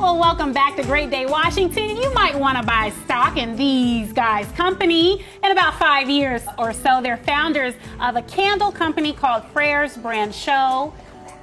Well, welcome back to Great Day Washington. You might want to buy stock in these guys' company. In about 5 years or so, they're founders of a candle company called Freres Branchiaux.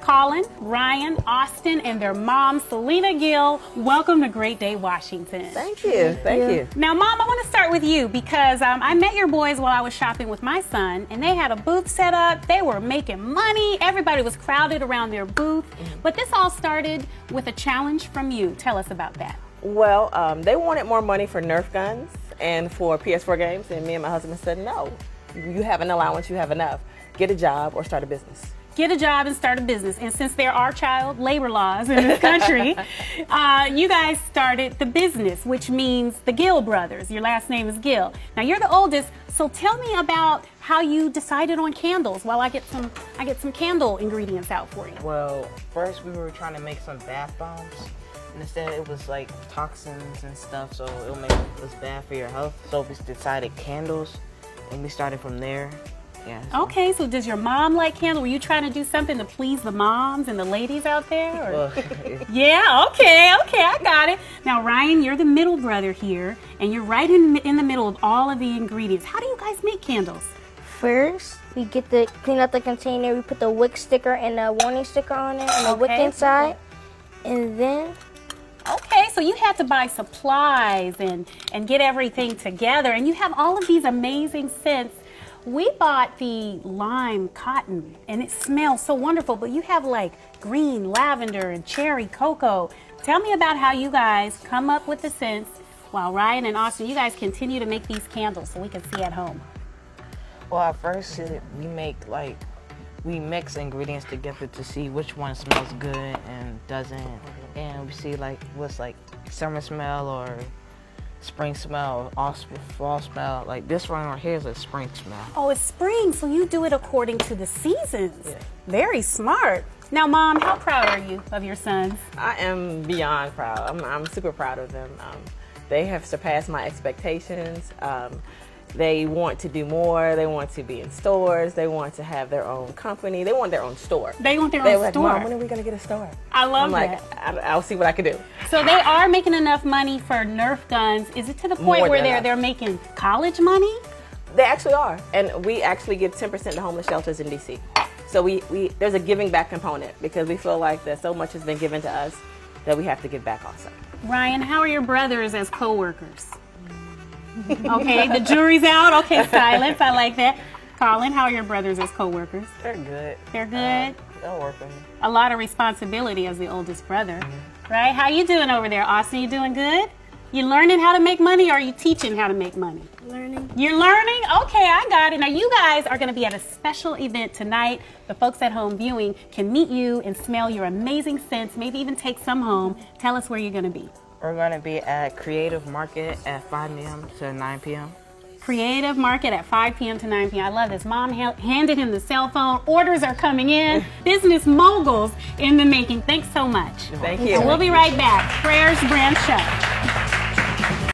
Collin, Ryan, Austin, and their mom, Selena Gill. Welcome to Great Day Washington. Thank you. Thank you. Now, Mom, I want to start with you because I met your boys while I was shopping with my son, and they had a booth set up. They were making money. Everybody was crowded around their booth. But this all started with a challenge from you. Tell us about that. Well, they wanted more money for Nerf guns and for PS4 games, and me and my husband said, no, you have an allowance, you have enough. Get a job or start a business. Get a job and start a business. And since there are child labor laws in this country, you guys started the business, which means the Gill brothers. Your last name is Gill. Now you're the oldest, so tell me about how you decided on candles while I get some candle ingredients out for you. Well, first we were trying to make some bath bombs. And instead it was like toxins and stuff, so it'll make us bad for your health. So we decided candles, and we started from there. Yeah, so. Okay, so does your mom like candles? Were you trying to do something to please the moms and the ladies out there? Or? Well, yeah, okay, I got it. Now, Ryan, you're the middle brother here, and you're right in the middle of all of the ingredients. How do you guys make candles? First, we clean out the container. We put the wick sticker and the warning sticker on it, and the wick inside, and then. Okay, so you had to buy supplies and get everything together, and you have all of these amazing scents. We bought the lime cotton, and it smells so wonderful, but you have like green lavender and cherry cocoa. Tell me about how you guys come up with the scents while Ryan and Austin, you guys continue to make these candles so we can see at home. well, at first we mix ingredients together to see which one smells good and doesn't, and we see like what's like summer smell or spring smell, or fall smell. Like this one right here is a spring smell. Oh, it's spring, so you do it according to the seasons. Yeah. Very smart. Now, Mom, how proud are you of your sons? I am beyond proud. I'm super proud of them. They have surpassed my expectations. They want to do more. They want to be in stores. They want to have their own company. They want their own store. They want their They own were like, store. Mom, when are we going to get a store? I love I'm like, that. I'll see what I can do. So they are making enough money for Nerf guns. Is it to the point More where than they're making college money? They actually are. And we actually give 10% to homeless shelters in D.C. So there's a giving back component because we feel like that so much has been given to us that we have to give back also. Ryan, how are your brothers as co-workers? Okay, the jury's out. Okay, silence. I like that. Collin, how are your brothers as co-workers? They're good. They're good. They'll work with me. A lot of responsibility as the oldest brother, right? How you doing over there, Austin? You doing good? You learning how to make money, or are you teaching how to make money? Learning. You're learning? Okay, I got it. Now, you guys are going to be at a special event tonight. The folks at home viewing can meet you and smell your amazing scents, maybe even take some home. Tell us where you're going to be. We're going to be at Creative Market at 5 p.m. to 9 p.m. Creative Market at 5 p.m. to 9 p.m. I love this. Mom handed him the cell phone. Orders are coming in. Business moguls in the making. Thanks so much. Thank you. And we'll be right back. Freres Branchiaux.